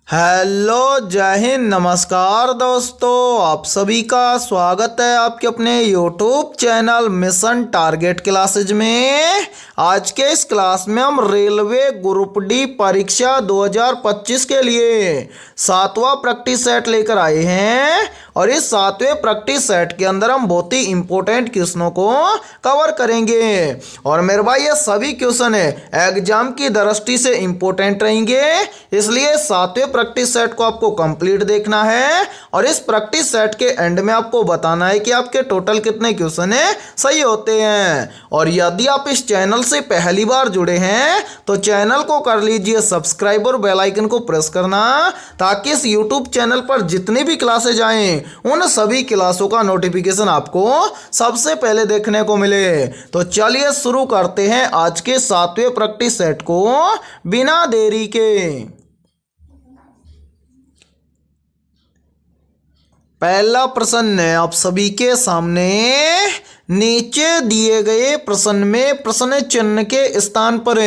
Hello, जय हिंद, नमस्कार दोस्तों। आप सभी का स्वागत है आपके अपने YouTube channel mission target classes में। आज के इस क्लास में हम रेलवे ग्रुप डी परीक्षा 2025 के लिए 7वां प्रैक्टिस सेट लेकर आए हैं और इस 7वें प्रैक्टिस सेट के अंदर हम बहुत ही इंपॉर्टेंट क्वेश्चनों को कवर करेंगे। और मेरे भाई ये सभी क्वेश्चन एग्जाम की दृष्टि से इंपॉर्टेंट रहेंगे, इसलिए 7वें प्रैक्टिस सेट को आपको कंप्लीट देखना है और इस प्रैक्टिस सेट के एंड में आपको बताना है कि आपके टोटल कितने क्वेश्चन सही होते हैं। और यदि आप इस चैनल से पहली बार जुड़े हैं तो चैनल को कर लीजिए सब्सक्राइब और बेल आइकन को प्रेस करना, ताकि इस यूट्यूब चैनल पर जितनी भी क्लासेज आए उन सभी क्लासों का नोटिफिकेशन आपको सबसे पहले देखने को मिले। तो चलिए शुरू करते हैं आज के 7वें प्रैक्टिस सेट को बिना देरी के। पहला प्रश्न है आप सभी के सामने। नीचे दिए गए प्रश्न में प्रश्न चिन्ह के स्थान पर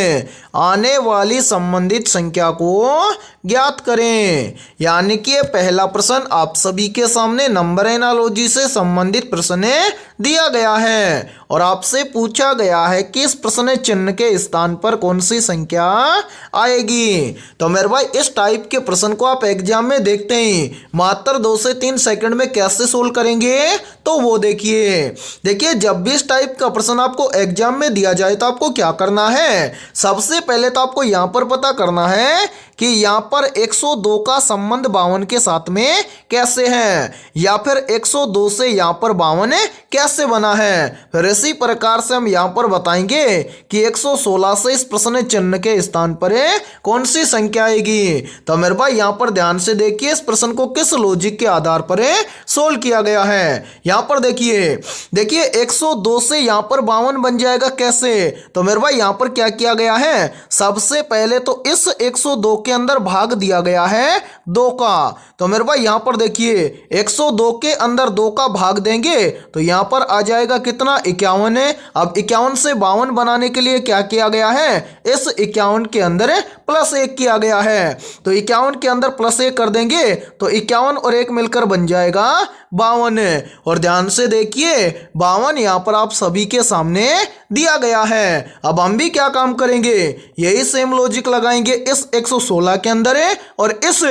आने वाली संबंधित संख्या को ज्ञात करें। यानी कि ये पहला प्रश्न आप सभी के सामने नंबर एनालॉजी से संबंधित प्रश्न दिया गया है और आपसे पूछा गया है कि इस प्रश्न चिन्ह के स्थान पर कौन सी संख्या आएगी। तो मेरे भाई इस टाइप के प्रश्न को आप एग्जाम में देखते ही मात्र 2 से 3 सेकंड में कैसे सोल्व करेंगे, तो वो देखिए जब भी इस टाइप का प्रश्न आपको एग्जाम में दिया जाए तो आपको क्या करना है। सबसे पहले तो आपको यहां पर पता करना है कि यहां पर 102 का संबंध 52 के साथ में कैसे है, या फिर 102 से यहां पर 52 कैसे बना है। फिर इसी प्रकार से हम यहां पर बताएंगे कि 116 से इस प्रश्न चिन्ह के स्थान पर कौन सी संख्या आएगी। तो मेरे भाई यहां पर ध्यान से देखिए इस प्रश्न को किस लॉजिक के आधार पर सोल्व किया गया है। यहां पर देखिए 102 से यहां पर 52 बन जाएगा कैसे। तो मेरे भाई यहां पर क्या किया गया है, सबसे पहले तो इस 102 के अंदर भाग दिया गया है 2 का। तो मेरे भाई यहां पर देखिए 102 के अंदर 2 का भाग देंगे तो यहां पर आ जाएगा कितना, 51 है। अब 51 से 52 बनाने के लिए क्या किया गया है, इस 51 के अंदर +1 किया गया है। तो 51 के अंदर +1 कर देंगे तो 51 और 1 मिलकर बन जाएगा 52। और ध्यान से देखिए 52 यहां पर आप सभी के सामने दिया गया है। अब हम भी क्या काम करेंगे, यही सेम लॉजिक लगाएंगे इस 116 के अंदर और इस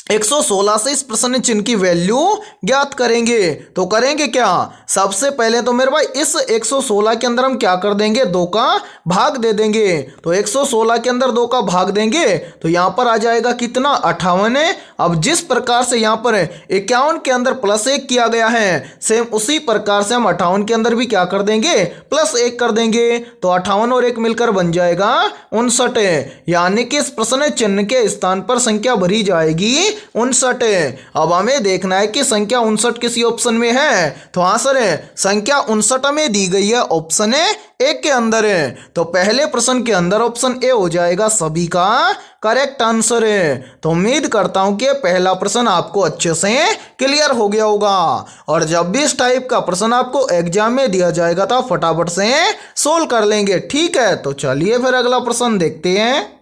116 से इस प्रश्न चिन्ह की वैल्यू ज्ञात करेंगे। तो करेंगे क्या, सबसे पहले तो मेरे भाई इस 116 के अंदर हम क्या कर देंगे, 2 का भाग दे देंगे। तो 116 के अंदर 2 का भाग देंगे तो यहां पर आ जाएगा कितना, 58 है। अब जिस प्रकार से यहां पर 51 के अंदर +1 किया गया है, सेम उसी प्रकार से हम 58 के अंदर भी क्या कर देंगे, +1 कर देंगे। तो 58 और 1 मिलकर बन जाएगा 59। यानी कि इस प्रश्न चिन्ह के स्थान पर संख्या भरी जाएगी 59। अब हमें देखना है कि संख्या 59 किसी ऑप्शन में है। तो हाँ सर, संख्या 59 में दी गई है ऑप्शन ए के अंदर है। तो पहले प्रश्न के अंदर ऑप्शन ए हो जाएगा सभी का करेक्ट आंसर है। तो उम्मीद करता हूं कि पहला प्रश्न आपको अच्छे से क्लियर हो गया होगा। और जब भी इस टाइप का प्रश्न आपको एग्जाम में दिया जाएगा तो आप फटाफट से सोल्व कर लेंगे। ठीक है, तो चलिए फिर अगला प्रश्न देखते हैं।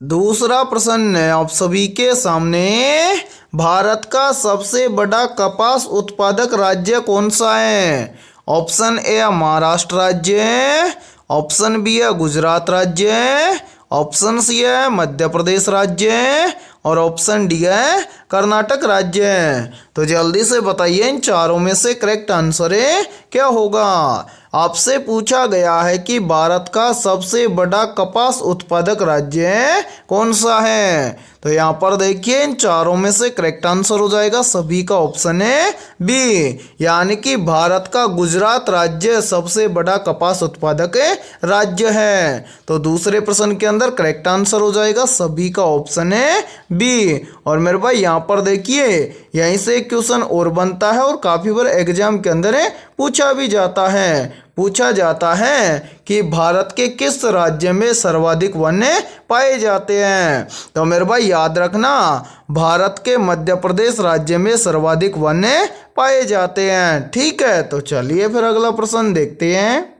दूसरा प्रश्न है आप सभी के सामने। भारत का सबसे बड़ा कपास उत्पादक राज्य कौन सा है। ऑप्शन ए है महाराष्ट्र राज्य है, ऑप्शन बी है गुजरात राज्य है, ऑप्शन सी है मध्य प्रदेश राज्य है और ऑप्शन डी है कर्नाटक राज्य है। तो जल्दी से बताइए इन चारों में से करेक्ट आंसर क्या होगा। आपसे पूछा गया है कि भारत का सबसे बड़ा कपास उत्पादक राज्य कौन सा है। तो यहाँ पर देखिए इन चारों में से करेक्ट आंसर हो जाएगा सभी का ऑप्शन है बी, यानी कि भारत का गुजरात राज्य सबसे बड़ा कपास उत्पादक राज्य है। तो दूसरे प्रश्न के अंदर करेक्ट आंसर हो जाएगा सभी का ऑप्शन है बी। और मेरे भाई यहाँ पर देखिए यहीं से एक क्वेश्चन और बनता है और काफ़ी बार एग्जाम के अंदर पूछा भी जाता है कि भारत के किस राज्य में सर्वाधिक वन पाए जाते हैं। तो मेरे भाई याद रखना, भारत के मध्य प्रदेश राज्य में सर्वाधिक वन पाए जाते हैं। ठीक है, तो चलिए फिर अगला प्रश्न देखते हैं।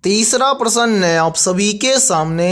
तीसरा प्रश्न है आप सभी के सामने।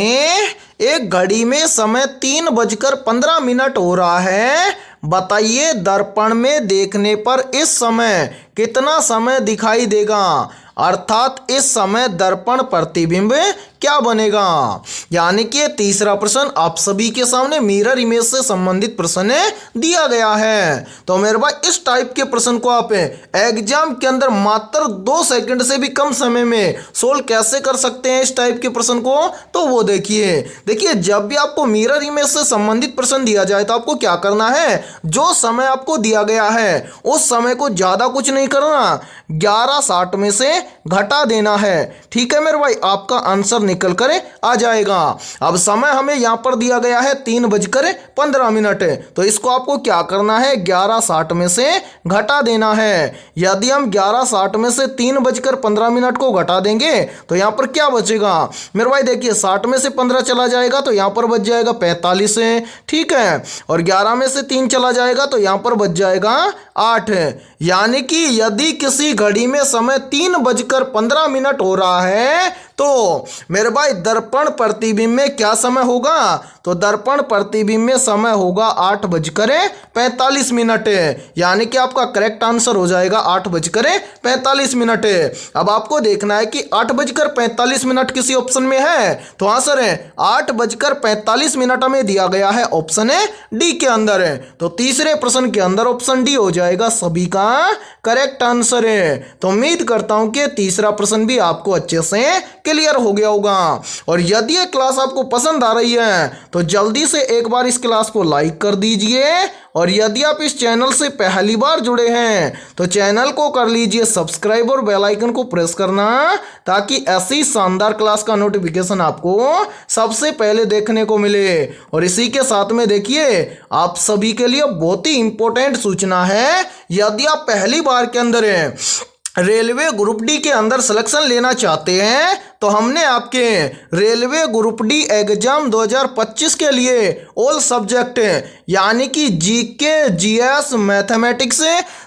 एक घड़ी में समय 3:15 हो रहा है। बताइए दर्पण में देखने पर इस समय कितना समय दिखाई देगा, अर्थात इस समय दर्पण प्रतिबिंब क्या बनेगा। यानी कि तीसरा प्रश्न आप सभी के सामने मिरर इमेज से संबंधित प्रश्न दिया गया है। तो मेरे भाई इस टाइप के प्रश्न को आप एग्जाम के अंदर मात्र 2 सेकंड से भी कम समय में सोल्व कैसे कर सकते हैं इस टाइप के प्रश्न को, तो वो देखिए जब भी आपको मिरर इमेज से संबंधित प्रश्न दिया जाए तो आपको क्या करना है, जो समय आपको दिया गया है उस समय को ज्यादा कुछ नहीं करना, 11:60 में से घटा देना है। ठीक है मेरे भाई, आपका आंसर निकल कर आ जाएगा। अब समय हमें यहां पर दिया गया है 3:15, तो इसको आपको क्या करना है, 11:60 में से घटा देना है। यदि हम 11:60 में से 3:15 को घटा देंगे तो यहां पर क्या बचेगा मेरे भाई, देखिए 60 में से 15 चला जाएगा तो यहां पर बच जाएगा 45 है। ठीक है, और 11 में से 3 चला जाएगा तो यहां पर बच जाएगा 8 है। यानी कि यदि किसी घड़ी में समय 3:15 हो रहा है तो मेरे भाई दर्पण प्रतिबिंब में क्या समय होगा, तो दर्पण प्रतिबिंब में समय होगा 8:45। यानी कि आपका करेक्ट आंसर हो जाएगा 8:45। अब आपको देखना है कि 8:45 किसी ऑप्शन में है, तो आंसर है 8:45 हमें दिया गया है ऑप्शन है डी के अंदर है। तो तीसरे प्रश्न के अंदर ऑप्शन डी हो जाएगा सभी का करेक्ट आंसर है। तो उम्मीद करता हूं कि तीसरा प्रश्न भी आपको अच्छे से क्लियर हो गया होगा। और यदि ये क्लास आपको पसंद आ रही है तो जल्दी से एक बार इस क्लास को लाइक कर दीजिए, और यदि आप इस चैनल से पहली बार जुड़े हैं तो चैनल को कर लीजिए सब्सक्राइब और बेल आइकन को प्रेस करना, ताकि ऐसी शानदार क्लास का नोटिफिकेशन आपको सबसे पहले देखने को मिले। और इसी के साथ में देखिए आप सभी के लिए बहुत ही इंपॉर्टेंट सूचना है, यदि आप पहली बार के अंदर हैं रेलवे ग्रुप डी के अंदर सिलेक्शन लेना चाहते हैं तो हमने आपके रेलवे ग्रुप डी एग्जाम 2025 के लिए ऑल सब्जेक्ट यानी कि GK, GS, mathematics,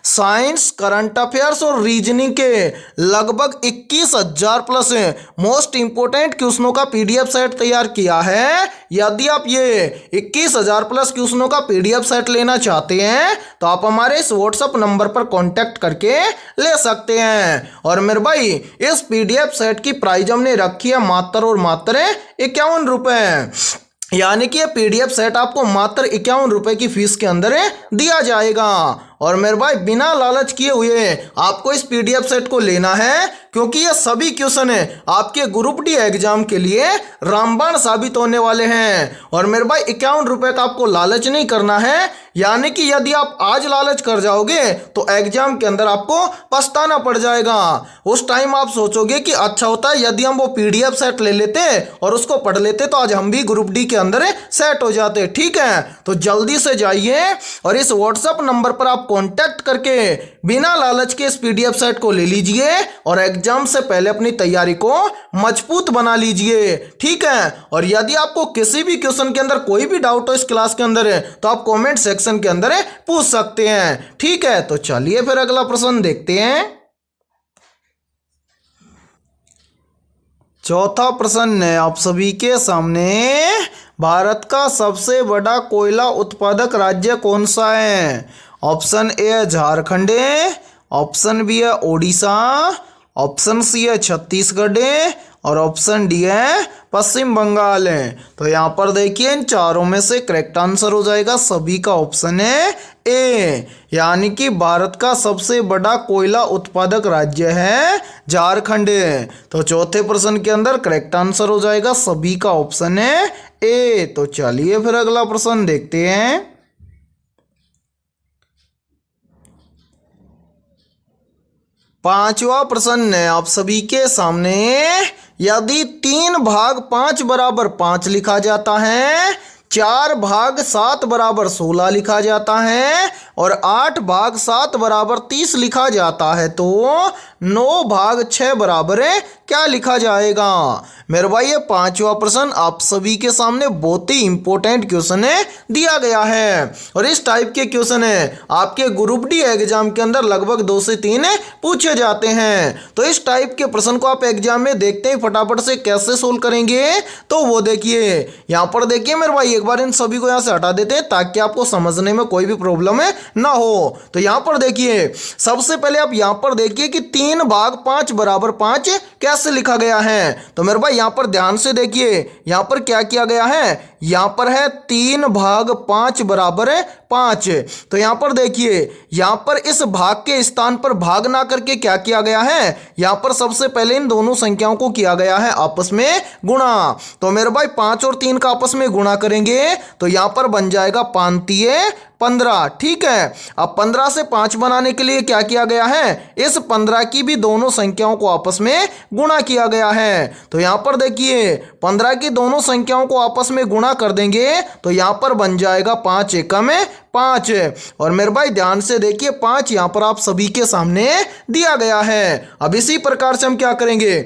science, current affairs और रीजनिंग के लगभग 21,000 प्लस मोस्ट इंपोर्टेंट क्वेश्चनों का पीडीएफ सेट तैयार किया है। यदि आप ये 21,000 प्लस क्वेश्चनों का पीडीएफ सेट लेना चाहते हैं तो आप हमारे इस व्हाट्सएप नंबर पर कॉन्टैक्ट करके ले सकते हैं। और मेरे भाई इस पीडीएफ सेट की प्राइस हमने रखी है मात्र और मात्र 51 रुपए, यानी कि ये पीडीएफ सेट आपको मात्र 51 रुपए की फीस के अंदर दिया जाएगा। और मेरे भाई बिना लालच किए हुए आपको इस पीडीएफ सेट को लेना है, क्योंकि ये सभी क्वेश्चन आपके ग्रुप डी एग्जाम के लिए रामबाण साबित होने वाले हैं। और मेरे भाई 51 रुपए का आपको लालच नहीं करना है, यानी कि यदि आप आज लालच कर जाओगे तो एग्जाम के अंदर आपको पछताना पड़ जाएगा। उस टाइम आप सोचोगे कि अच्छा होता है यदि हम वो पीडीएफ सेट ले लेते और उसको पढ़ लेते तो आज हम भी ग्रुप डी के अंदर सेट हो जाते। ठीक है, तो जल्दी से जाइए और इस व्हाट्सएप नंबर पर आप कांटेक्ट करके बिना लालच के इस पीडीएफ सेट को ले लीजिए और एग्जाम से पहले अपनी तैयारी को मजबूत बना लीजिए। ठीक है, और यदि आपको किसी भी क्वेश्चन के अंदर कोई भी डाउट हो इस क्लास के अंदर तो आप कमेंट सेक्शन के अंदर पूछ सकते हैं। ठीक है, तो चलिए फिर अगला प्रश्न देखते हैं। चौथा प्रश्न है आप सभी के सामने। भारत का सबसे बड़ा कोयला उत्पादक राज्य कौन सा है? ऑप्शन ए है झारखंड, ऑप्शन बी है ओडिशा, ऑप्शन सी है छत्तीसगढ़ और ऑप्शन डी है पश्चिम बंगाल है। तो यहाँ पर देखिए इन चारों में से करेक्ट आंसर हो जाएगा सभी का ऑप्शन है ए, यानी कि भारत का सबसे बड़ा कोयला उत्पादक राज्य है झारखंड। तो चौथे प्रश्न के अंदर करेक्ट आंसर हो जाएगा सभी का ऑप्शन है ए। तो चलिए फिर अगला प्रश्न देखते हैं। पांचवा प्रश्न है आप सभी के सामने। यदि 3/5 बराबर 5 लिखा जाता है, 4/7 बराबर 16 लिखा जाता है, और 8 भाग 7 बराबर 30 लिखा जाता है तो 9 भाग 6 बराबर है क्या लिखा जाएगा। मेरे भाई ये पांचवा प्रश्न आप सभी के सामने बहुत ही इंपॉर्टेंट क्वेश्चन है दिया गया है और इस टाइप के क्वेश्चन है आपके ग्रुप डी एग्जाम के अंदर लगभग 2 से 3 पूछे जाते हैं। तो इस टाइप के प्रश्न को आप एग्जाम में देखते ही फटाफट से कैसे सोल्व करेंगे तो वो देखिए यहाँ पर देखिए मेरे भाई, एक बार इन सभी को यहाँ से हटा देते हैं ताकि आपको समझने में कोई भी प्रॉब्लम ना हो। तो यहाँ पर देखिए सबसे पहले आप यहाँ पर देखिए कि 3 भाग 5 बराबर 5 कैसे लिखा गया है। तो मेरे भाई यहाँ पर ध्यान से देखिए यहाँ पर क्या किया गया है, यहाँ पर है 3 भाग 5 बराबर 5। तो यहाँ पर देखिए यहाँ पर इस भाग के स्थान पर भाग ना करके क्या किया गया है, यहाँ पर सबसे पहले इन दोनों संख्याओं को किया गया है आपस में गुणा। तो मेरे भाई 5 और 3 का आपस में गुणा करेंगे तो यहाँ पर बन जाएगा 5 तिये 15। ठीक है, अब 15 से 5 बनाने के लिए क्या किया गया है, इस 15 की भी दोनों संख्याओं को आपस में गुणा किया गया है। तो यहाँ पर देखिए 15 की दोनों संख्याओं को आपस में गुणा कर देंगे तो यहाँ पर बन जाएगा 5 एकम 5। और मेरे भाई ध्यान से देखिए 5 यहाँ पर आप सभी के सामने दिया गया है। अब इसी प्रकार से हम क्या करेंगे,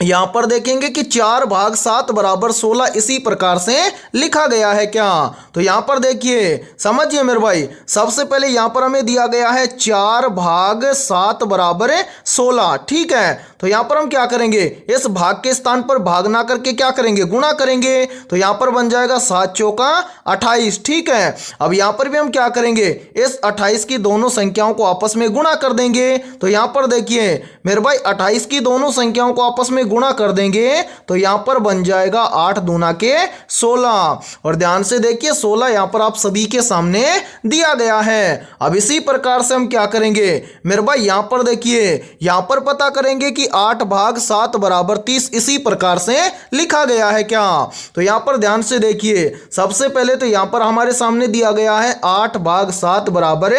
यहाँ पर देखेंगे कि 4 भाग 7 बराबर 16 इसी प्रकार से लिखा गया है क्या। तो यहाँ पर देखिए समझिए मेरे भाई, सबसे पहले यहाँ पर हमें दिया गया है 4 भाग 7 बराबर 16। ठीक है, तो यहाँ पर हम क्या करेंगे, इस भाग के स्थान पर भाग ना करके क्या करेंगे, गुणा करेंगे। तो यहाँ पर बन जाएगा 7 चौका 28। ठीक है, अब यहाँ पर भी हम क्या करेंगे, इस 28 की दोनों संख्याओं को आपस में गुणा कर देंगे। तो यहाँ पर देखिए मेरे भाई 28 की दोनों संख्याओं को आपस में गुणा कर देंगे तो यहां पर बन जाएगा 8 दूना के 16। और ध्यान से देखिए 16 यहां पर आप सभी के सामने दिया गया है। अब इसी प्रकार से हम क्या करेंगे मेरे भाई, यहां पर देखिए यहां पर पता करेंगे कि 8 भाग 7 बराबर 30 इसी प्रकार से लिखा गया है क्या। तो यहां पर ध्यान से देखिए सबसे पहले तो यहां पर हमारे सामने दिया गया है 8 भाग 7 बराबर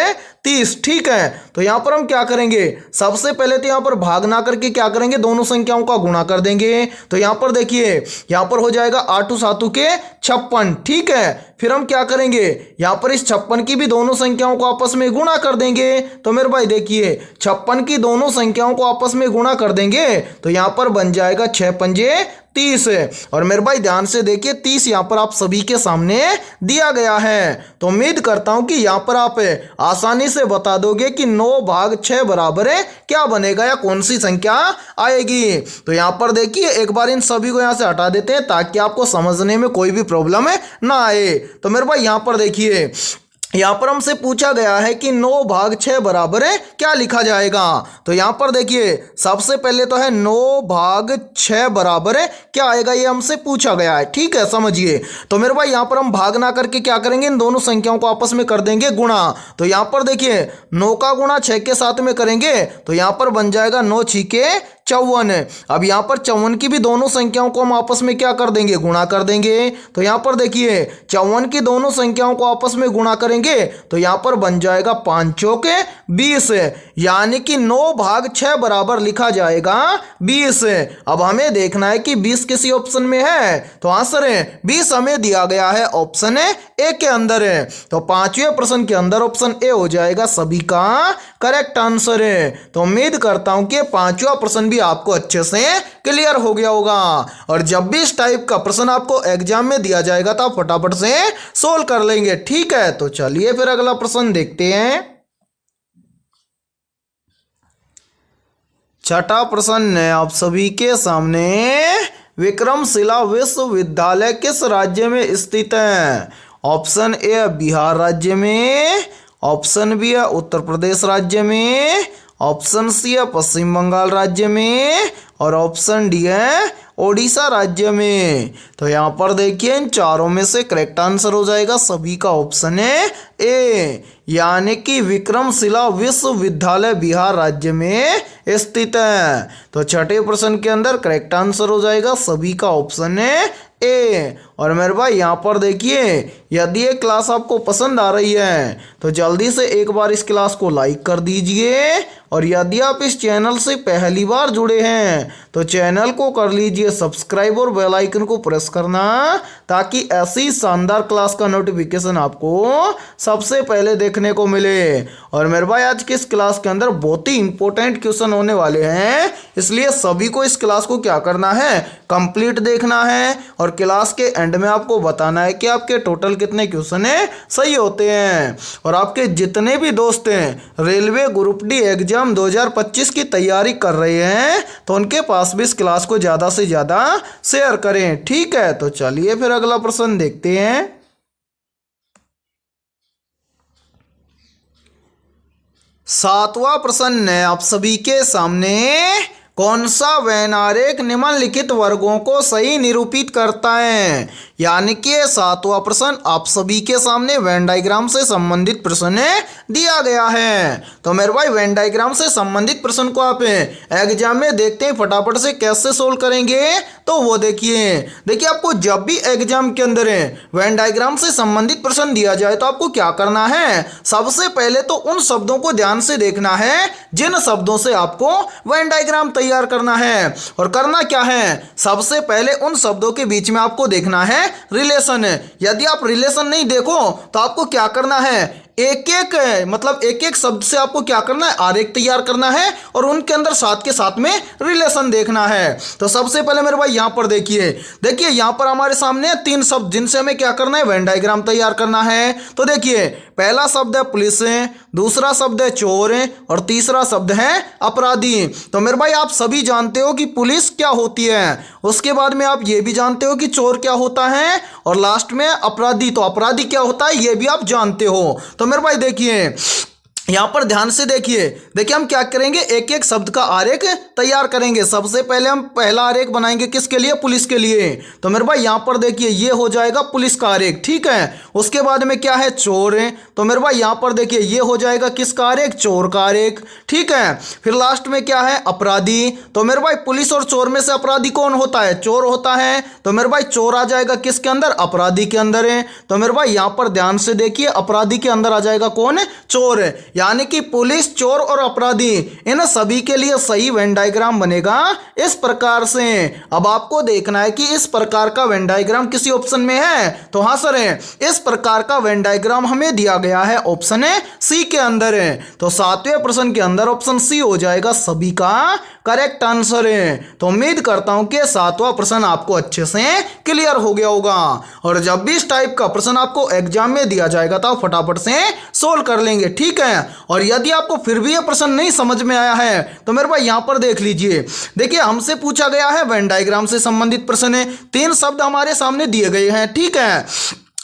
30। ठीक है, तो यहां पर हम क्या करेंगे, सबसे पहले तो यहां पर भाग ना करके क्या करेंगे, दोनों संख्याओं का गुणा कर देंगे। तो यहां पर देखिए यहां पर हो जाएगा 8 7 के 56। ठीक है, फिर हम क्या करेंगे, यहां पर इस 56 की भी दोनों संख्याओं को आपस में गुणा कर देंगे। तो मेरे भाई देखिए 56 की दोनों संख्याओं को आपस में गुणा कर देंगे तो यहां पर बन जाएगा 6 पंजे 30। और मेरे भाई ध्यान से देखिए 30 यहां पर आप सभी के सामने दिया गया है। तो उम्मीद करता हूं कि यहां पर आप आसानी से बता दोगे कि 9 भाग 6 बराबर है क्या बनेगा या कौन सी संख्या आएगी। तो यहां पर देखिए एक बार इन सभी को यहां से हटा देते हैं ताकि आपको समझने में कोई भी प्रॉब्लम ना आए। तो मेरे भाई यहां पर देखिए यहां पर हमसे पूछा गया है कि 9 भाग 6 बराबर है क्या लिखा जाएगा। तो यहां पर देखिए सबसे पहले तो है 9 भाग 6 बराबर है क्या आएगा, ये हमसे पूछा गया है। ठीक है, समझिए। तो मेरे भाई यहां पर हम भाग ना करके क्या करेंगे, इन दोनों संख्याओं को आपस में कर देंगे गुणा। तो यहां पर देखिए 9 का गुणा 6 के साथ में करेंगे तो यहां पर बन जाएगा 9 6 54। अब यहाँ पर 54 की भी दोनों संख्याओं को हम आपस में क्या कर देंगे, गुणा कर देंगे। तो यहाँ पर देखिए 54 की दोनों संख्याओं को आपस में गुणा करेंगे तो यहाँ पर बन जाएगा 5 चौके 20, यानी कि 9 भाग 6 बराबर लिखा जाएगा 20। अब हमें देखना है कि 20 किसी ऑप्शन में है। तो आंसर है 20 हमें दिया गया है ऑप्शन ए के अंदर है। तो 5वें प्रश्न के अंदर ऑप्शन ए हो जाएगा सभी का करेक्ट आंसर है। तो उम्मीद करता हूं कि 5वां प्रश्न भी आपको अच्छे से क्लियर हो गया होगा। और जब भी इस टाइप का प्रश्न आपको एग्जाम में दिया जाएगा तो आप फटाफट से सोल्व कर लेंगे। ठीक है, तो चलिए फिर अगला प्रश्न देखते हैं। छठा प्रश्न है आप सभी के सामने, विक्रमशिला विश्वविद्यालय किस राज्य में स्थित है। ऑप्शन ए बिहार राज्य में, ऑप्शन बी है उत्तर प्रदेश राज्य में, ऑप्शन सी है पश्चिम बंगाल राज्य में और ऑप्शन डी है ओडिशा राज्य में। तो यहाँ पर देखिए इन चारों में से करेक्ट आंसर हो जाएगा सभी का ऑप्शन है ए, यानी कि विक्रमशिला विश्वविद्यालय बिहार राज्य में स्थित है। तो छठे प्रश्न के अंदर करेक्ट आंसर हो जाएगा सभी का ऑप्शन है ए। और मेरे भाई यहाँ पर देखिए, यदि ये क्लास आपको पसंद आ रही है तो जल्दी से एक बार इस क्लास को लाइक कर दीजिए। और यदि आप इस चैनल से पहली बार जुड़े हैं तो चैनल को कर लीजिए सब्सक्राइब और बेल आइकन को प्रेस करना, ताकि ऐसी शानदार क्लास का नोटिफिकेशन आपको सबसे पहले देखने को मिले। और मेरे भाई आज की इस क्लास के अंदर बहुत ही इंपॉर्टेंट क्वेश्चन होने वाले हैं, इसलिए सभी को इस क्लास को क्या करना है, कंप्लीट देखना है। और क्लास के एंड में आपको बताना है कि आपके टोटल कितने क्वेश्चन है सही होते हैं। और आपके जितने भी दोस्त हैं रेलवे ग्रुप डी एग्जाम 2025 की तैयारी कर रहे हैं तो उनके पास भी इस क्लास को ज़्यादा से ज़्यादा शेयर करें। ठीक है, तो चलिए फिर अगला प्रश्न देखते हैं। 7वां प्रश्न है आप सभी के सामने, कौन सा वेन आरेख निम्नलिखित वर्गों को सही निरूपित करता है। यानी कि 7वां प्रश्न आप सभी के सामने वेन डायग्राम से संबंधित प्रश्न दिया गया है। तो मेरे भाई वेन डायग्राम से संबंधित प्रश्न को आप एग्जाम में देखते हैं फटाफट से कैसे सोल्व करेंगे। तो वो देखिए आपको जब भी एग्जाम के अंदर वेन डायग्राम से संबंधित प्रश्न दिया जाए तो आपको क्या करना है, सबसे पहले तो उन शब्दों को ध्यान से देखना है जिन शब्दों से आपको वेन डायग्राम तैयार करना है। और करना क्या है, सबसे पहले उन शब्दों के बीच में आपको देखना है रिलेशन। यदि आप रिलेशन नहीं देखो तो आपको क्या करना है, एक एक शब्द से आपको क्या करना है, आरेख तैयार करना है और उनके अंदर साथ के साथ में रिलेशन देखना है। तो सबसे पहले मेरे भाई यहाँ पर देखिए यहाँ पर हमारे सामने 3 शब्द जिनसे हमें क्या करना है, वेन डायग्राम तैयार करना है। तो देखिए पहला शब्द है पुलिस, दूसरा शब्द है चोर और तीसरा शब्द है अपराधी। तो मेरे भाई आप सभी जानते हो कि पुलिस क्या होती है, उसके बाद में आप ये भी जानते हो कि चोर क्या होता है और लास्ट में अपराधी। तो अपराधी क्या होता है ये भी आप जानते हो। तो मेरे भाई देखिए यहाँ पर ध्यान से देखिए हम क्या करेंगे, एक एक शब्द का आरेख तैयार करेंगे। सबसे पहले हम पहला आरेख बनाएंगे किसके लिए, पुलिस के लिए। तो मेरे भाई यहाँ पर देखिए ये हो जाएगा पुलिस का आरेख, ठीक है। उसके बाद में क्या है, चोर है। तो मेरे भाई यहाँ पर देखिए ये हो जाएगा किसका आरेख, चोर का आरेख, ठीक है। फिर लास्ट में क्या है, अपराधी। तो मेरे भाई पुलिस और चोर में से अपराधी कौन होता है, चोर होता है। तो मेरे भाई चोर आ जाएगा किसके अंदर, अपराधी के अंदर है। तो मेरे भाई यहाँ पर ध्यान से देखिए अपराधी के अंदर आ जाएगा कौन, चोर है। यानी कि पुलिस, चोर और अपराधी इन सभी के लिए सही वेन डायग्राम बनेगा इस प्रकार से। अब आपको देखना है कि इस प्रकार का वेन डायग्राम किसी ऑप्शन में है। तो हाँ सर इस प्रकार का वेन डायग्राम हमें दिया गया है ऑप्शन सी के अंदर है। तो 7वें प्रश्न के अंदर ऑप्शन सी हो जाएगा सभी का करेक्ट आंसर है। तो उम्मीद करता हूं कि 7वां प्रश्न आपको अच्छे से क्लियर हो गया होगा। और जब भी इस टाइप का प्रश्न आपको एग्जाम में दिया जाएगा तो फटाफट से सोल्व कर लेंगे, ठीक है। और यदि आपको फिर भी ये प्रश्न नहीं समझ में आया है तो मेरे भाई यहां पर देख लीजिए, देखिए हमसे पूछा गया है वेन डायग्राम से संबंधित प्रश्न है, 3 शब्द हमारे सामने दिए गए हैं, ठीक है।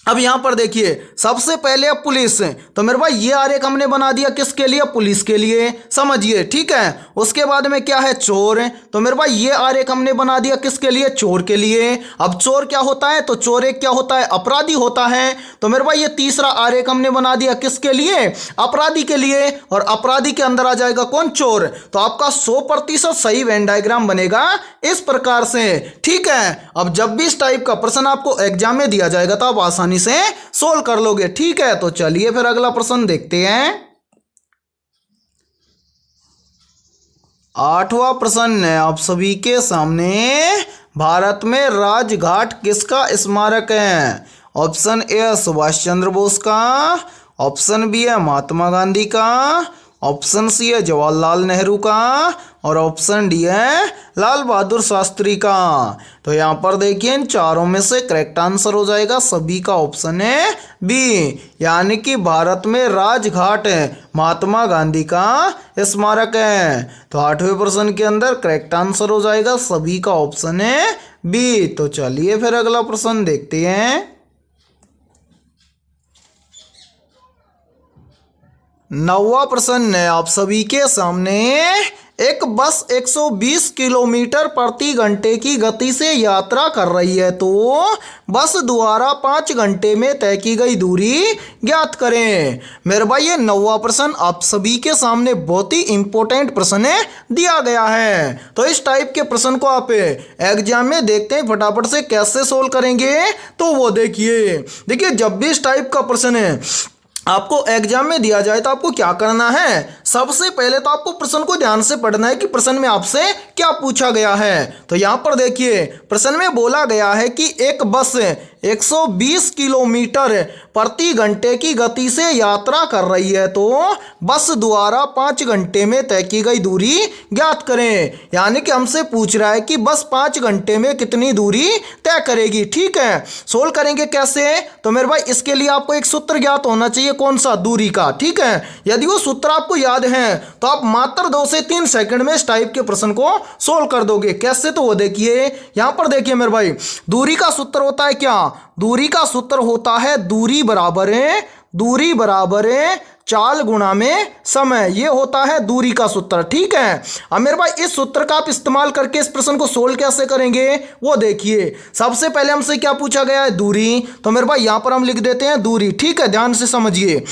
अब यहां पर देखिए सबसे पहले अब पुलिस, तो मेरे भाई ये आरेख हमने बना दिया किसके लिए, पुलिस के लिए, समझिए, ठीक है। उसके बाद में क्या है, चोर। तो मेरे भाई ये आरेख हमने बना दिया किसके लिए, चोर के लिए। अब चोर क्या होता है, तो चोर एक क्या होता है, अपराधी होता है। तो मेरे भाई ये तीसरा आरेख हमने बना दिया किसके लिए, अपराधी के लिए। और अपराधी के अंदर आ जाएगा कौन, चोर। तो आपका 100% सही वेन डायग्राम बनेगा इस प्रकार से, ठीक है। अब जब भी इस टाइप का प्रश्न आपको एग्जाम में दिया जाएगा तो आप आसानी से सोल्व कर लोगे, ठीक है। तो चलिए फिर अगला प्रश्न देखते हैं। 8वां प्रश्न है आप सभी के सामने, भारत में राजघाट किसका स्मारक है। ऑप्शन ए सुभाष चंद्र बोस का, ऑप्शन बी है महात्मा गांधी का, ऑप्शन सी है जवाहरलाल नेहरू का और ऑप्शन डी है लाल बहादुर शास्त्री का। तो यहाँ पर देखिए इन चारों में से करेक्ट आंसर हो जाएगा सभी का ऑप्शन है बी, यानी कि भारत में राजघाट महात्मा गांधी का स्मारक है। तो 8वें प्रश्न के अंदर करेक्ट आंसर हो जाएगा सभी का ऑप्शन है बी। तो चलिए फिर अगला प्रश्न देखते हैं। 9वां प्रश्न है आप सभी के सामने, एक बस 120 किलोमीटर प्रति घंटे की गति से यात्रा कर रही है तो बस द्वारा 5 घंटे में तय की गई दूरी ज्ञात करें। मेरे भाई ये 9वां प्रश्न आप सभी के सामने बहुत ही इंपॉर्टेंट प्रश्न है दिया गया है। तो इस टाइप के प्रश्न को आप एग्जाम में देखते हैं फटाफट से कैसे सोल्व करेंगे, तो वो देखिए जब भी इस टाइप का प्रश्न है आपको एग्जाम में दिया जाए तो आपको क्या करना है, सबसे पहले तो आपको प्रश्न को ध्यान से पढ़ना है कि प्रश्न में आपसे क्या पूछा गया है। तो यहां पर देखिए प्रश्न में बोला गया है कि एक बस 120 किलोमीटर प्रति घंटे की गति से यात्रा कर रही है तो बस द्वारा 5 घंटे में तय की गई दूरी ज्ञात करें। यानी कि हमसे पूछ रहा है कि बस 5 घंटे में कितनी दूरी तय करेगी। ठीक है, सोल्व करेंगे कैसे, तो मेरे भाई इसके लिए आपको एक सूत्र ज्ञात होना चाहिए, कौन सा, दूरी का। ठीक है, यदि वो सूत्र आपको याद है तो आप मात्र 2 से 3 सेकंड में इस टाइप के प्रश्न को सोल्व कर दोगे। कैसे, तो वो देखिए यहां पर देखिए मेरे भाई, दूरी का सूत्र होता है क्या, दूरी का सूत्र होता है दूरी बराबर है चाल गुणा में समय, ये होता है दूरी का सूत्र। ठीक है, अब मेरे भाई इस सूत्र का आप इस्तेमाल करके इस प्रश्न को सोल्व कैसे करेंगे वो देखिए। सबसे पहले हमसे क्या पूछा गया है, दूरी, तो मेरे भाई यहां पर हम लिख देते हैं दूरी। ठीक है, ध्यान से समझिए।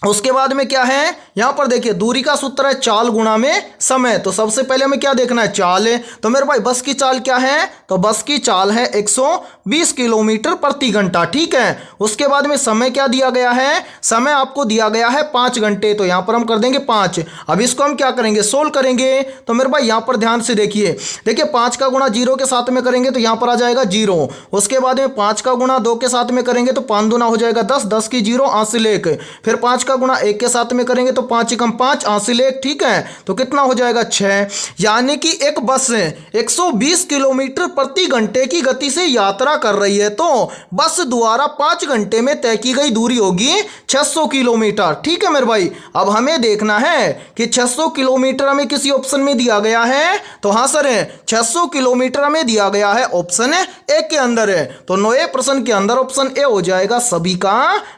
उसके बाद में क्या है, यहां पर देखिए दूरी का सूत्र है चाल गुणा में समय। तो सबसे पहले हमें क्या देखना है, चाल है। तो मेरे भाई बस की चाल क्या है, तो बस की चाल है 120 किलोमीटर प्रति घंटा। ठीक है, उसके बाद में समय क्या दिया गया है, समय आपको दिया गया है 5 घंटे। तो यहां पर हम कर देंगे 5। अब इसको हम क्या करेंगे, सोल्व करेंगे। तो मेरे भाई यहां पर ध्यान से देखिए 5 का गुणा 0 के साथ में करेंगे तो यहां पर आ जाएगा 0। उसके बाद में 5 का गुणा 2 के साथ में करेंगे तो 5 दूना हो जाएगा 10, 10 की 0 हासिल 1, फिर 5 का गुणा 1 के साथ में करेंगे तो 5 एकम 5 हासिल 1। ठीक है, तो कितना हो जाएगा 6। यानी कि एक बस 120 किलोमीटर प्रति घंटे की गति से यात्रा कर रही है तो बस द्वारा 5 घंटे में तय की गई दूरी होगी 600 किलोमीटर। ठीक है मेरे भाई, अब हमें देखना है कि 600 किलोमीटर हमें किसी ऑप्शन में दिया गया है, तो हाँ सर 600 किलोमीटर हमें दिया गया है ऑप्शन ए के अंदर है। तो 9वें प्रश्न के अंदर ऑप्शन ए हो जाएगा सभी का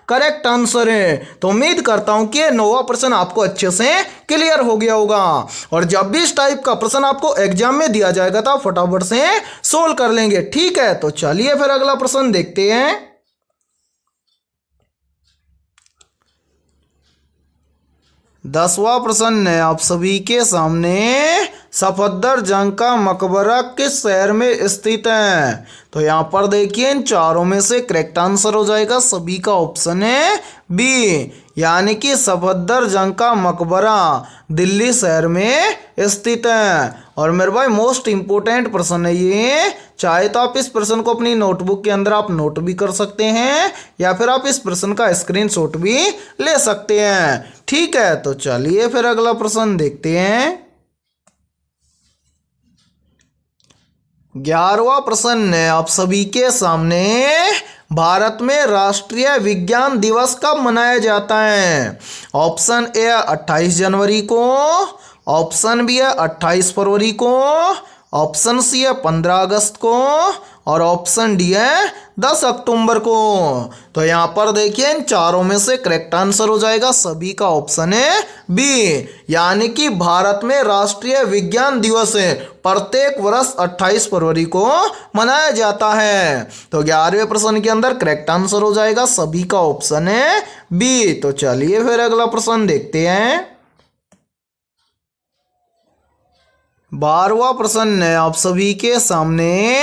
करेक्ट आंसर है। तो उम्मीद करता हूं कि 9वां प्रश्न आपको अच्छे से क्लियर हो गया होगा। और जब भी इस टाइप का प्रश्न आपको एग्जाम में दिया जाएगा तो आप फटाफट से सोल्व कर लेंगे। ठीक है, तो चलिए फिर अगला प्रश्न देखते हैं। 10वां प्रश्न है आप सभी के सामने, सफदर जंग का मकबरा किस शहर में स्थित है। तो यहां पर देखिए इन चारों में से करेक्ट आंसर हो जाएगा सभी का ऑप्शन है बी, यानी कि सफदर जंग का मकबरा दिल्ली शहर में स्थित है। और मेरे भाई मोस्ट इंपोर्टेंट प्रश्न है ये, चाहे तो आप इस प्रश्न को अपनी नोटबुक के अंदर आप नोट भी कर सकते हैं या फिर आप इस प्रश्न का स्क्रीनशॉट भी ले सकते हैं। ठीक है, तो चलिए फिर अगला प्रश्न देखते हैं। 11वां प्रश्न है आप सभी के सामने, भारत में राष्ट्रीय विज्ञान दिवस कब मनाया जाता है। ऑप्शन ए 28 जनवरी को, ऑप्शन बी है 28 फरवरी को, ऑप्शन सी है 15 अगस्त को और ऑप्शन डी है 10 अक्टूबर को। तो यहां पर देखिए इन चारों में से करेक्ट आंसर हो जाएगा सभी का ऑप्शन है बी, यानी कि भारत में राष्ट्रीय विज्ञान दिवस प्रत्येक वर्ष 28 फरवरी को मनाया जाता है। तो 11वें प्रश्न के अंदर करेक्ट आंसर हो जाएगा सभी का ऑप्शन है बी। तो चलिए फिर अगला प्रश्न देखते हैं। 12वां प्रश्न है आप सभी के सामने,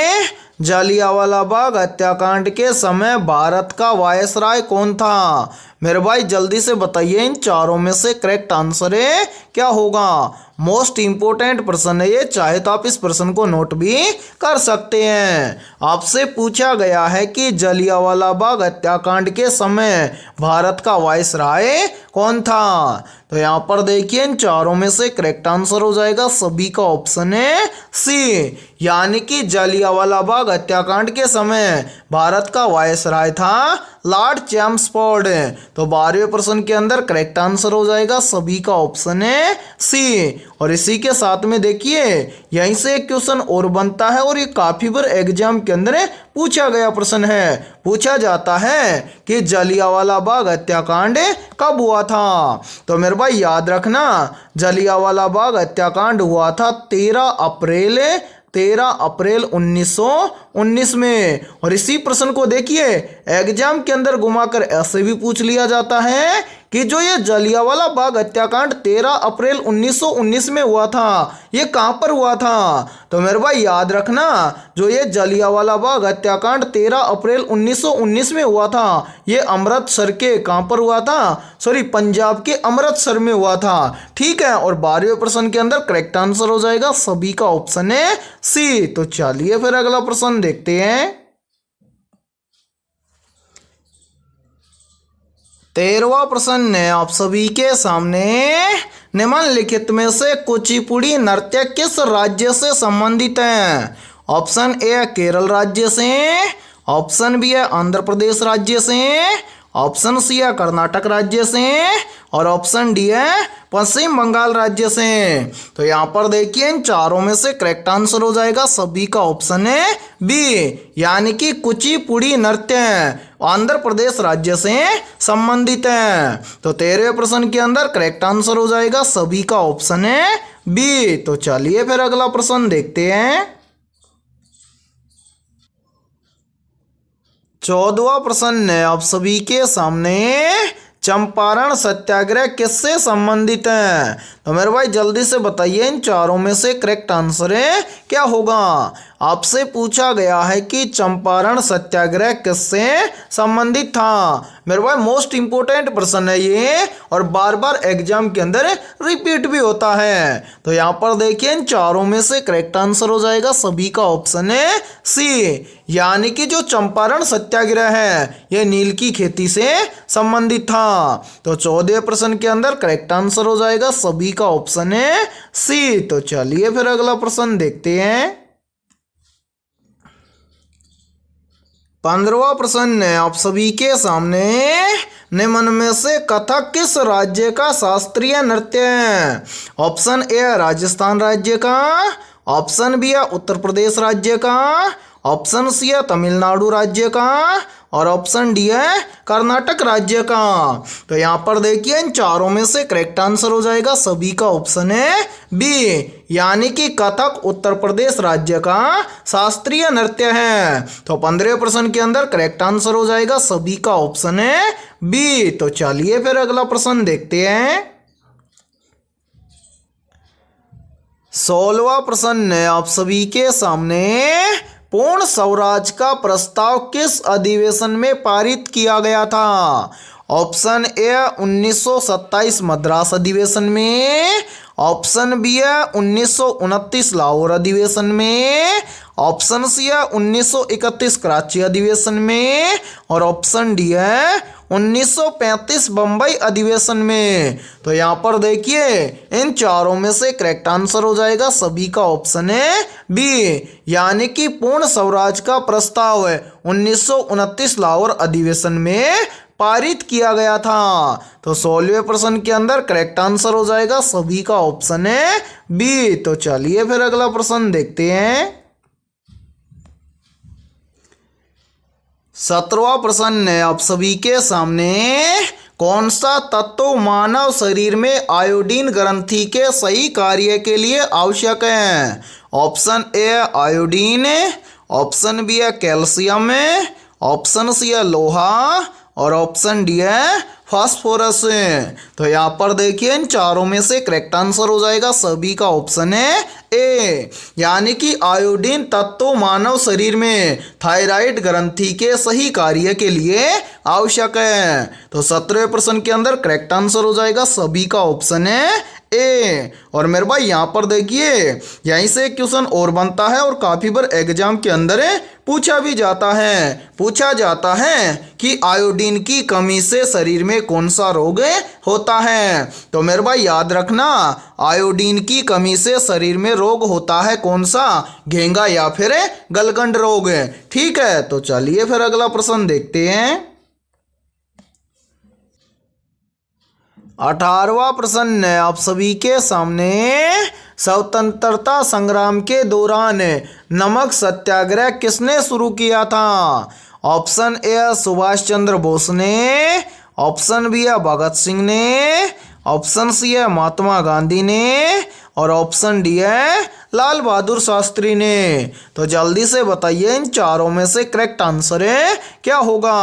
जालियांवाला बाग हत्याकांड के समय भारत का वायसराय कौन था। मेरे भाई जल्दी से बताइए इन चारों में से करेक्ट आंसर है क्या होगा। मोस्ट इंपोर्टेंट प्रश्न है ये, चाहे तो आप इस प्रश्न को नोट भी कर सकते हैं। आपसे पूछा गया है कि जालियांवाला बाग हत्याकांड के समय भारत का वायसराय कौन था। तो यहाँ पर देखिए इन चारों में से करेक्ट आंसर हो जाएगा सभी का ऑप्शन है सी, यानी कि जालियांवाला बाग हत्याकांड के समय भारत का वायसराय था लॉर्ड चैम्सफोर्ड। तो 12वें प्रश्न के अंदर करेक्ट आंसर हो जाएगा सभी का ऑप्शन है सी। और इसी के साथ में देखिए यहीं से एक क्वेश्चन और बनता है और ये काफी बार एग्जाम के अंदर पूछा गया प्रश्न है। पूछा जाता है कि जलियांवाला बाग हत्याकांड कब हुआ था। तो मेरे भाई याद रखना, जलियांवाला बाग हत्याकांड हुआ था 13 अप्रैल 1919 में। और इसी प्रश्न को देखिए एग्जाम के अंदर घुमाकर ऐसे भी पूछ लिया जाता है कि जो ये जलियांवाला बाग हत्याकांड 13 अप्रैल 1919 में हुआ था, ये कहां पर हुआ था। तो मेरे भाई याद रखना, जो ये जलियांवाला बाग हत्याकांड 13 अप्रैल 1919 में हुआ था, ये अमृतसर के कहां पर हुआ था, सॉरी पंजाब के अमृतसर में हुआ था। ठीक है, और 12वें प्रश्न के अंदर करेक्ट आंसर हो जाएगा सभी का ऑप्शन है सी। तो चलिए फिर अगला प्रश्न देखते हैं। 13वां प्रश्न है आप सभी के सामने, निम्नलिखित में से कुचिपुड़ी नृत्य किस राज्य से संबंधित है। ऑप्शन ए केरल राज्य से, ऑप्शन बी है आंध्र प्रदेश राज्य से, ऑप्शन सी है कर्नाटक राज्य से, और ऑप्शन डी है पश्चिम बंगाल राज्य से। तो यहाँ पर देखिए इन चारों में से करेक्ट आंसर हो जाएगा सभी का ऑप्शन है बी, यानी कि कुचिपुड़ी नृत्य आंध्र प्रदेश राज्य से संबंधित है। तो 13वें प्रश्न के अंदर करेक्ट आंसर हो जाएगा सभी का ऑप्शन है बी। तो चलिए फिर अगला प्रश्न देखते हैं। 14वां प्रश्न है आप सभी के सामने, चंपारण सत्याग्रह किससे संबंधित है। तो मेरे भाई जल्दी से बताइए इन चारों में से करेक्ट आंसर है क्या होगा। आपसे पूछा गया है कि चंपारण सत्याग्रह किससे संबंधित था। मेरे भाई मोस्ट इंपोर्टेंट प्रश्न है ये, और बार बार एग्जाम के अंदर रिपीट भी होता है। तो यहाँ पर देखिए इन चारों में से करेक्ट आंसर हो जाएगा सभी का ऑप्शन है सी, यानी कि जो चंपारण सत्याग्रह है ये नील की खेती से संबंधित था। तो 14वें प्रश्न के अंदर करेक्ट आंसर हो जाएगा सभी का ऑप्शन है सी। तो चलिए फिर अगला प्रश्न देखते हैं। 15वां प्रश्न है आप सभी के सामने, निम्न में से कथक किस राज्य का शास्त्रीय नृत्य है। ऑप्शन ए राजस्थान राज्य का, ऑप्शन बी है उत्तर प्रदेश राज्य का, ऑप्शन सी है तमिलनाडु राज्य का, और ऑप्शन डी है कर्नाटक राज्य का। तो यहाँ पर देखिए इन चारों में से करेक्ट आंसर हो जाएगा सभी का ऑप्शन है बी, यानी कि कथक उत्तर प्रदेश राज्य का शास्त्रीय नृत्य है। तो 15वें प्रश्न के अंदर करेक्ट आंसर हो जाएगा सभी का ऑप्शन है बी। तो चलिए फिर अगला प्रश्न देखते हैं। 16वां प्रश्न है आप सभी के सामने, पूर्ण स्वराज का प्रस्ताव किस अधिवेशन में पारित किया गया था। ऑप्शन ए 1927 मद्रास अधिवेशन में, ऑप्शन बी है 1929 लाहौर अधिवेशन में, ऑप्शन सी है 1931 कराची अधिवेशन में, और ऑप्शन डी है 1935 बम्बई अधिवेशन में। तो यहाँ पर देखिए इन चारों में से करेक्ट आंसर हो जाएगा सभी का ऑप्शन है बी, यानी कि पूर्ण स्वराज का प्रस्ताव 1929 लाहौर अधिवेशन में पारित किया गया था। तो 16वें प्रश्न के अंदर करेक्ट आंसर हो जाएगा सभी का ऑप्शन है बी। तो चलिए फिर अगला प्रश्न देखते हैं। 17वां प्रश्न है आप सभी के सामने, कौन सा तत्व मानव शरीर में आयोडीन ग्रंथि के सही कार्य के लिए आवश्यक है। Option A iodine, option B है कैल्शियम, ऑप्शन सी है लोहा, और ऑप्शन डी है फास्फोरस। तो यहाँ पर देखिए इन चारों में से करेक्ट आंसर हो जाएगा सभी का ऑप्शन है ए, यानी कि आयोडीन तत्व मानव शरीर में थायराइड ग्रंथि के सही कार्य के लिए आवश्यक है। तो 17वें प्रश्न के अंदर करेक्ट आंसर हो जाएगा सभी का ऑप्शन है ए। और मेरे भाई यहाँ पर देखिए यहीं से एक क्वेश्चन और बनता है और काफी बार एग्जाम के अंदर पूछा भी जाता है। पूछा जाता है कि आयोडीन की कमी से शरीर में कौन सा रोग होता है। तो मेरे भाई याद रखना, आयोडीन की कमी से शरीर में रोग होता है कौन सा, घेंगा या फिर गलगंड रोग। ठीक है, तो चलिए फिर अगला प्रश्न देखते हैं। 18वां प्रश्न है आप सभी के सामने, स्वतंत्रता संग्राम के दौरान नमक सत्याग्रह किसने शुरू किया था? ऑप्शन ए सुभाष चंद्र बोस ने, ऑप्शन बी है भगत सिंह ने, ऑप्शन सी है महात्मा गांधी ने और ऑप्शन डी है लाल बहादुर शास्त्री ने। तो जल्दी से बताइए इन चारों में से करेक्ट आंसर है क्या होगा।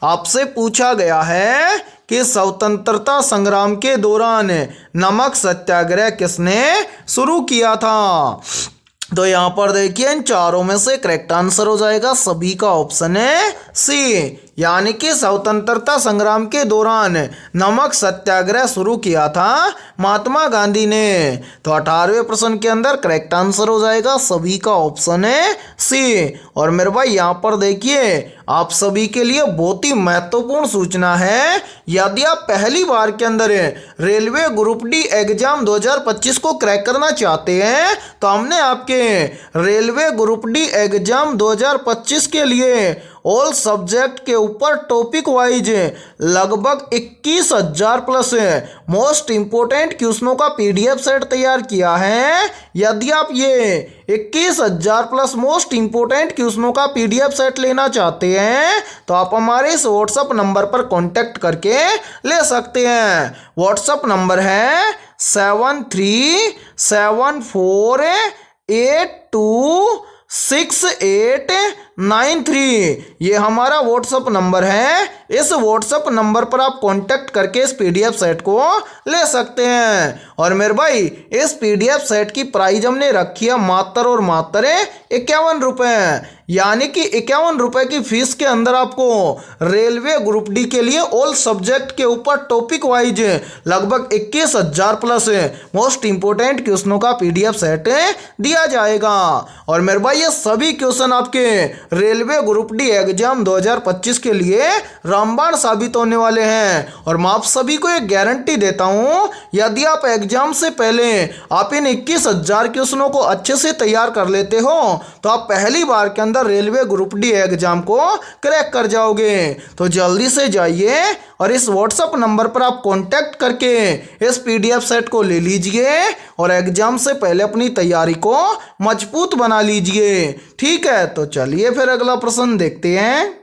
आपसे पूछा गया है कि स्वतंत्रता संग्राम के दौरान नमक सत्याग्रह किसने शुरू किया था। तो यहाँ पर देखिए इन चारों में से करेक्ट आंसर हो जाएगा सभी का ऑप्शन है सी, यानी कि स्वतंत्रता संग्राम के दौरान नमक सत्याग्रह शुरू किया था महात्मा गांधी ने। तो 18वें प्रश्न के अंदर करेक्ट आंसर हो जाएगा सभी का ऑप्शन है सी। और मेरे भाई यहाँ पर देखिए आप सभी के लिए बहुत ही महत्वपूर्ण सूचना है, यदि आप पहली बार के अंदर रेलवे ग्रुप डी एग्जाम 2025 को क्रैक करना चाहते हैं तो हमने आपके रेलवे ग्रुप डी एग्जाम 2025 के लिए ऑल सब्जेक्ट के ऊपर टॉपिक वाइज लगभग 21,000 प्लस मोस्ट इंपोर्टेंट क्वेश्चनों का पीडीएफ सेट तैयार किया है। यदि आप ये 21,000 प्लस मोस्ट इंपोर्टेंट क्वेश्चनों का पीडीएफ सेट लेना चाहते हैं तो आप हमारे इस व्हाट्सएप नंबर पर कांटेक्ट करके ले सकते हैं। व्हाट्सएप नंबर है 7372826893। ये हमारा व्हाट्सएप नंबर है। इस व्हाट्सएप नंबर पर आप कांटेक्ट करके इस पीडीएफ सेट को ले सकते हैं। और मेरे भाई इस पीडीएफ सेट की प्राइस हमने रखी है मात्र और मात्र 51 रुपये, यानी कि 51 रुपये की फीस के अंदर आपको रेलवे ग्रुप डी के लिए ऑल सब्जेक्ट के ऊपर टॉपिक वाइज लगभग 21,000 प्लस मोस्ट इंपोर्टेंट क्वेश्चनों का पीडीएफ सेट दिया जाएगा। और मेरे भाई ये सभी क्वेश्चन आपके रेलवे ग्रुप डी एग्जाम 2025 के लिए रामबाण साबित होने वाले हैं। और मैं आप सभी को एक गारंटी देता हूं, यदि आप एग्जाम से पहले आप इन 21,000 क्वेश्चनों को अच्छे से तैयार कर लेते हो तो आप पहली बार के अंदर रेलवे ग्रुप डी एग्जाम को क्रैक कर जाओगे। तो जल्दी से जाइए और इस व्हाट्सएप नंबर पर आप कांटेक्ट करके इस पीडीएफ सेट को ले लीजिए और एग्जाम से पहले अपनी तैयारी को मजबूत बना लीजिए। ठीक है, तो चलिए फिर अगला प्रश्न देखते हैं।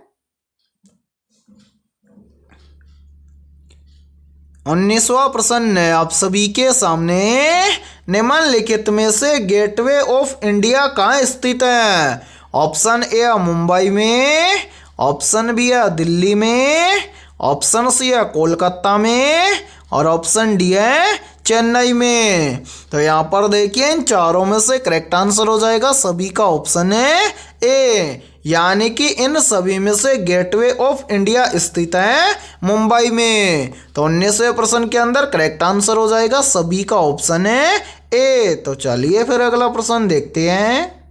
19वां प्रश्न है आप सभी के सामने, निम्नलिखित में से गेटवे ऑफ इंडिया कहाँ स्थित है? ऑप्शन ए है मुंबई में, ऑप्शन बी है दिल्ली में, ऑप्शन सी है कोलकाता में और ऑप्शन डी है चेन्नई में। तो यहाँ पर देखिए इन चारों में से करेक्ट आंसर हो जाएगा सभी का ऑप्शन है ए, यानी कि इन सभी में से गेटवे ऑफ इंडिया स्थित है मुंबई में। तो 19वें प्रश्न के अंदर करेक्ट आंसर हो जाएगा सभी का ऑप्शन है ए। तो चलिए फिर अगला प्रश्न देखते हैं।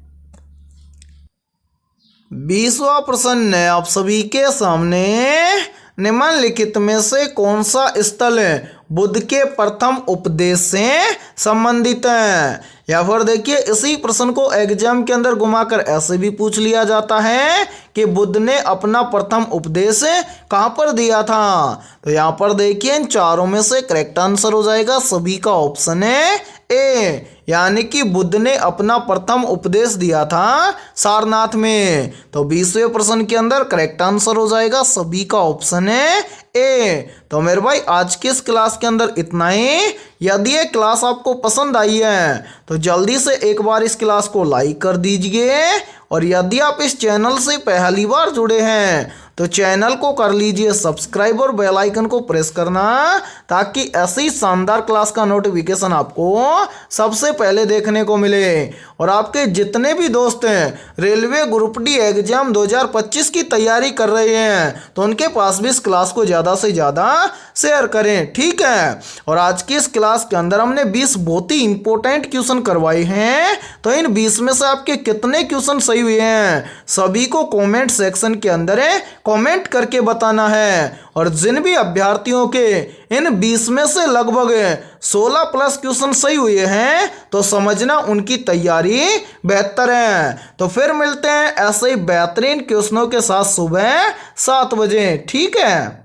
20वां प्रश्न है आप सभी के सामने, निम्नलिखित में से कौन सा स्थल बुद्ध के प्रथम उपदेश से संबंधित है? या फिर देखिए इसी प्रश्न को एग्जाम के अंदर घुमाकर ऐसे भी पूछ लिया जाता है कि बुद्ध ने अपना प्रथम उपदेश कहाँ पर दिया था। तो यहाँ पर देखिए इन चारों में से करेक्ट आंसर हो जाएगा सभी का ऑप्शन है ए, यानी कि बुद्ध ने अपना प्रथम उपदेश दिया था सारनाथ में। तो 20वें प्रश्न के अंदर करेक्ट आंसर हो जाएगा सभी का ऑप्शन है ए। तो मेरे भाई आज की इस क्लास के अंदर इतना ही। यदि ये क्लास आपको पसंद आई है तो जल्दी से एक बार इस क्लास को लाइक कर दीजिए और यदि आप इस चैनल से पहली बार जुड़े हैं तो चैनल को कर लीजिए सब्सक्राइब और बेल आइकन को प्रेस करना ताकि ऐसी शानदार क्लास का नोटिफिकेशन आपको सबसे पहले देखने को मिले। और आपके जितने भी दोस्त हैं रेलवे ग्रुप डी एग्जाम 2025 की तैयारी कर रहे हैं तो उनके पास भी इस क्लास को ज़्यादा से ज़्यादा शेयर करें। ठीक है, और आज की इस क्लास के अंदर हमने 20 बहुत ही इंपॉर्टेंट क्वेश्चन करवाए हैं। तो इन 20 में से आपके कितने क्वेश्चन सही हुए हैं सभी को कमेंट सेक्शन के अंदर कमेंट करके बताना है। और जिन भी अभ्यर्थियों के इन 20 में से लगभग 16 प्लस क्वेश्चन सही हुए हैं तो समझना उनकी तैयारी बेहतर है। तो फिर मिलते हैं ऐसे ही बेहतरीन क्वेश्चनों के साथ सुबह 7 बजे। ठीक है।